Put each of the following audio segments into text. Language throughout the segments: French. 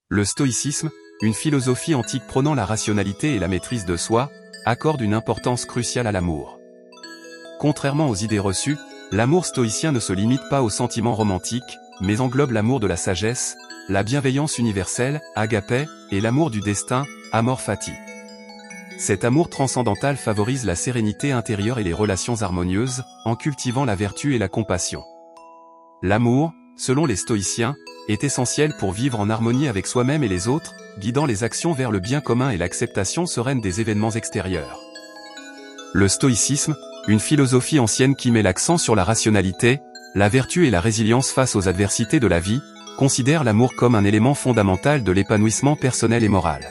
Le stoïcisme, une philosophie antique prônant la rationalité et la maîtrise de soi, accorde une importance cruciale à l'amour. Contrairement aux idées reçues, l'amour stoïcien ne se limite pas aux sentiments romantiques, mais englobe l'amour de la sagesse, la bienveillance universelle, agapé, et l'amour du destin, amor fati. Cet amour transcendantal favorise la sérénité intérieure et les relations harmonieuses, en cultivant la vertu et la compassion. L'amour, selon les stoïciens, est essentiel pour vivre en harmonie avec soi-même et les autres, guidant les actions vers le bien commun et l'acceptation sereine des événements extérieurs. Le stoïcisme, une philosophie ancienne qui met l'accent sur la rationalité, la vertu et la résilience face aux adversités de la vie, considère l'amour comme un élément fondamental de l'épanouissement personnel et moral.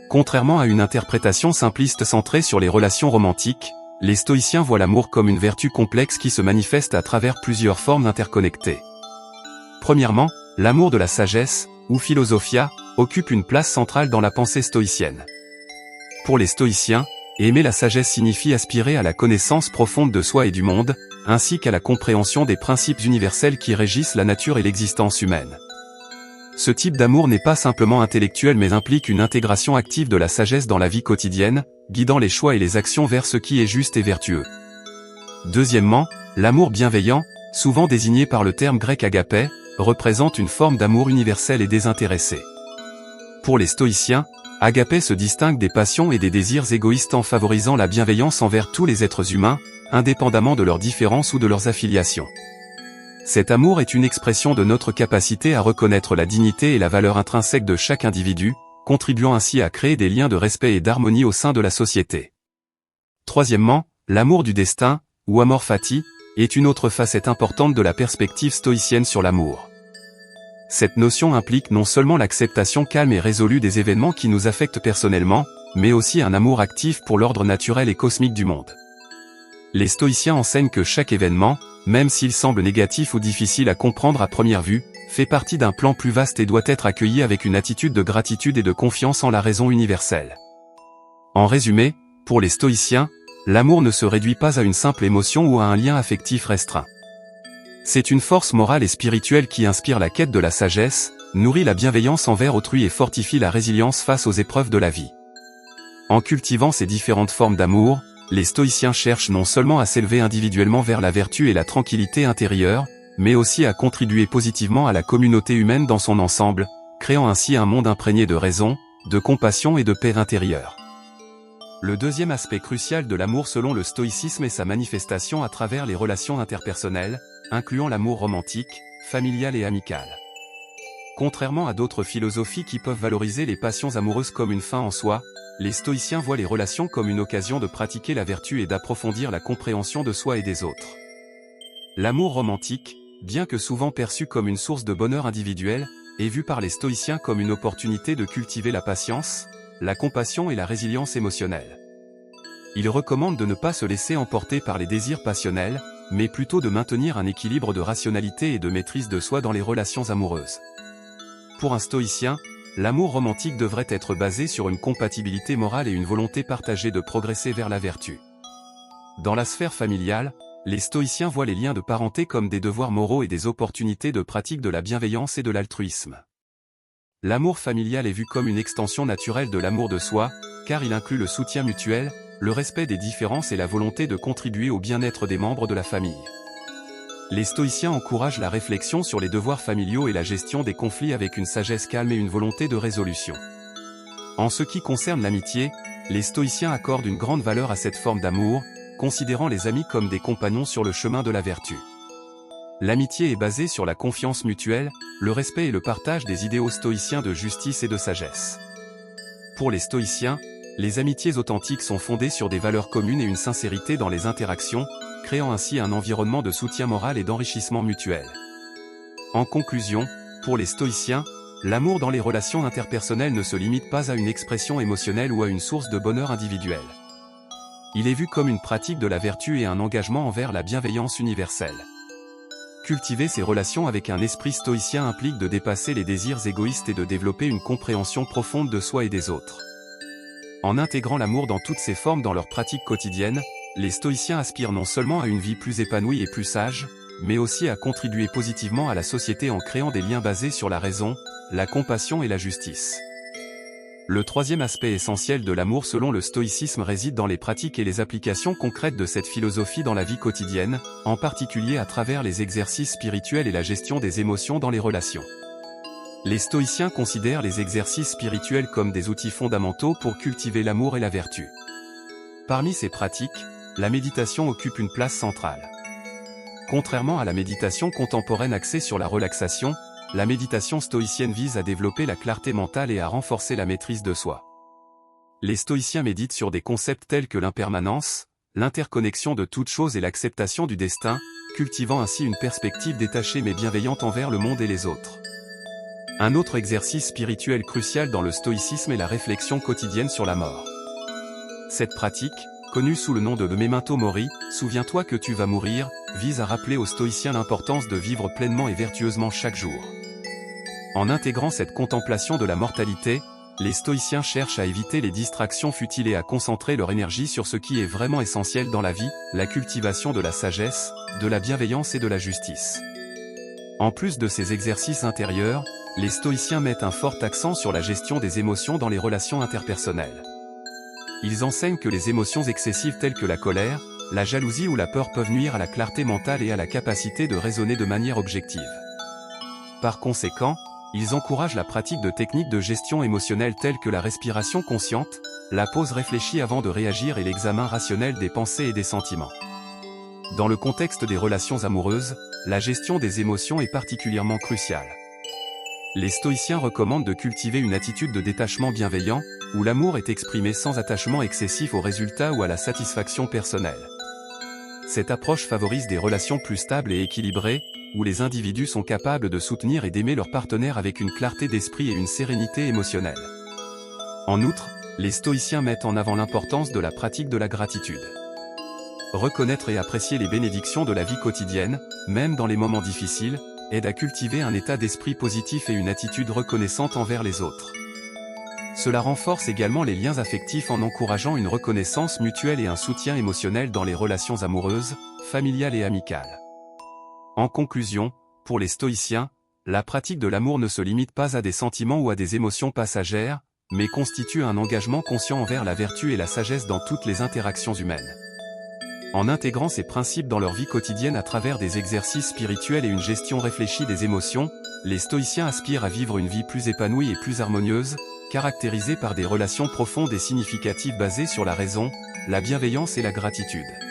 Contrairement à une interprétation simpliste centrée sur les relations romantiques, les stoïciens voient l'amour comme une vertu complexe qui se manifeste à travers plusieurs formes interconnectées. Premièrement, l'amour de la sagesse, ou philosophia, occupe une place centrale dans la pensée stoïcienne. Pour les stoïciens, aimer la sagesse signifie aspirer à la connaissance profonde de soi et du monde, ainsi qu'à la compréhension des principes universels qui régissent la nature et l'existence humaine. Ce type d'amour n'est pas simplement intellectuel mais implique une intégration active de la sagesse dans la vie quotidienne, guidant les choix et les actions vers ce qui est juste et vertueux. Deuxièmement, l'amour bienveillant, souvent désigné par le terme grec agapé, représente une forme d'amour universel et désintéressé. Pour les stoïciens, agapé se distingue des passions et des désirs égoïstes en favorisant la bienveillance envers tous les êtres humains, indépendamment de leurs différences ou de leurs affiliations. Cet amour est une expression de notre capacité à reconnaître la dignité et la valeur intrinsèque de chaque individu, contribuant ainsi à créer des liens de respect et d'harmonie au sein de la société. Troisièmement, l'amour du destin, ou amor fati, est une autre facette importante de la perspective stoïcienne sur l'amour. Cette notion implique non seulement l'acceptation calme et résolue des événements qui nous affectent personnellement, mais aussi un amour actif pour l'ordre naturel et cosmique du monde. Les stoïciens enseignent que chaque événement, même s'il semble négatif ou difficile à comprendre à première vue, fait partie d'un plan plus vaste et doit être accueilli avec une attitude de gratitude et de confiance en la raison universelle. En résumé, pour les stoïciens, l'amour ne se réduit pas à une simple émotion ou à un lien affectif restreint. C'est une force morale et spirituelle qui inspire la quête de la sagesse, nourrit la bienveillance envers autrui et fortifie la résilience face aux épreuves de la vie. En cultivant ces différentes formes d'amour, les stoïciens cherchent non seulement à s'élever individuellement vers la vertu et la tranquillité intérieure, mais aussi à contribuer positivement à la communauté humaine dans son ensemble, créant ainsi un monde imprégné de raison, de compassion et de paix intérieure. Le deuxième aspect crucial de l'amour selon le stoïcisme est sa manifestation à travers les relations interpersonnelles, incluant l'amour romantique, familial et amical. Contrairement à d'autres philosophies qui peuvent valoriser les passions amoureuses comme une fin en soi, les stoïciens voient les relations comme une occasion de pratiquer la vertu et d'approfondir la compréhension de soi et des autres. L'amour romantique, bien que souvent perçu comme une source de bonheur individuel, est vu par les stoïciens comme une opportunité de cultiver la patience, la compassion et la résilience émotionnelle. Ils recommandent de ne pas se laisser emporter par les désirs passionnels, mais plutôt de maintenir un équilibre de rationalité et de maîtrise de soi dans les relations amoureuses. Pour un stoïcien, l'amour romantique devrait être basé sur une compatibilité morale et une volonté partagée de progresser vers la vertu. Dans la sphère familiale, les stoïciens voient les liens de parenté comme des devoirs moraux et des opportunités de pratique de la bienveillance et de l'altruisme. L'amour familial est vu comme une extension naturelle de l'amour de soi, car il inclut le soutien mutuel, le respect des différences et la volonté de contribuer au bien-être des membres de la famille. Les stoïciens encouragent la réflexion sur les devoirs familiaux et la gestion des conflits avec une sagesse calme et une volonté de résolution. En ce qui concerne l'amitié, les stoïciens accordent une grande valeur à cette forme d'amour, considérant les amis comme des compagnons sur le chemin de la vertu. L'amitié est basée sur la confiance mutuelle, le respect et le partage des idéaux stoïciens de justice et de sagesse. Pour les stoïciens, les amitiés authentiques sont fondées sur des valeurs communes et une sincérité dans les interactions, créant ainsi un environnement de soutien moral et d'enrichissement mutuel. En conclusion, pour les stoïciens, l'amour dans les relations interpersonnelles ne se limite pas à une expression émotionnelle ou à une source de bonheur individuel. Il est vu comme une pratique de la vertu et un engagement envers la bienveillance universelle. Cultiver ces relations avec un esprit stoïcien implique de dépasser les désirs égoïstes et de développer une compréhension profonde de soi et des autres. En intégrant l'amour dans toutes ses formes dans leur pratique quotidienne, les stoïciens aspirent non seulement à une vie plus épanouie et plus sage, mais aussi à contribuer positivement à la société en créant des liens basés sur la raison, la compassion et la justice. Le troisième aspect essentiel de l'amour selon le stoïcisme réside dans les pratiques et les applications concrètes de cette philosophie dans la vie quotidienne, en particulier à travers les exercices spirituels et la gestion des émotions dans les relations. Les stoïciens considèrent les exercices spirituels comme des outils fondamentaux pour cultiver l'amour et la vertu. Parmi ces pratiques, la méditation occupe une place centrale. Contrairement à la méditation contemporaine axée sur la relaxation, la méditation stoïcienne vise à développer la clarté mentale et à renforcer la maîtrise de soi. Les stoïciens méditent sur des concepts tels que l'impermanence, l'interconnexion de toutes choses et l'acceptation du destin, cultivant ainsi une perspective détachée mais bienveillante envers le monde et les autres. Un autre exercice spirituel crucial dans le stoïcisme est la réflexion quotidienne sur la mort. Cette pratique, connue sous le nom de memento mori, souviens-toi que tu vas mourir, vise à rappeler aux stoïciens l'importance de vivre pleinement et vertueusement chaque jour. En intégrant cette contemplation de la mortalité, les stoïciens cherchent à éviter les distractions futiles et à concentrer leur énergie sur ce qui est vraiment essentiel dans la vie, la cultivation de la sagesse, de la bienveillance et de la justice. En plus de ces exercices intérieurs, les stoïciens mettent un fort accent sur la gestion des émotions dans les relations interpersonnelles. Ils enseignent que les émotions excessives telles que la colère, la jalousie ou la peur peuvent nuire à la clarté mentale et à la capacité de raisonner de manière objective. Par conséquent, ils encouragent la pratique de techniques de gestion émotionnelle telles que la respiration consciente, la pause réfléchie avant de réagir et l'examen rationnel des pensées et des sentiments. Dans le contexte des relations amoureuses, la gestion des émotions est particulièrement cruciale. Les stoïciens recommandent de cultiver une attitude de détachement bienveillant, où l'amour est exprimé sans attachement excessif aux résultats ou à la satisfaction personnelle. Cette approche favorise des relations plus stables et équilibrées, où les individus sont capables de soutenir et d'aimer leur partenaire avec une clarté d'esprit et une sérénité émotionnelle. En outre, les stoïciens mettent en avant l'importance de la pratique de la gratitude. Reconnaître et apprécier les bénédictions de la vie quotidienne, même dans les moments difficiles, aide à cultiver un état d'esprit positif et une attitude reconnaissante envers les autres. Cela renforce également les liens affectifs en encourageant une reconnaissance mutuelle et un soutien émotionnel dans les relations amoureuses, familiales et amicales. En conclusion, pour les stoïciens, la pratique de l'amour ne se limite pas à des sentiments ou à des émotions passagères, mais constitue un engagement conscient envers la vertu et la sagesse dans toutes les interactions humaines. En intégrant ces principes dans leur vie quotidienne à travers des exercices spirituels et une gestion réfléchie des émotions, les stoïciens aspirent à vivre une vie plus épanouie et plus harmonieuse, caractérisée par des relations profondes et significatives basées sur la raison, la bienveillance et la gratitude.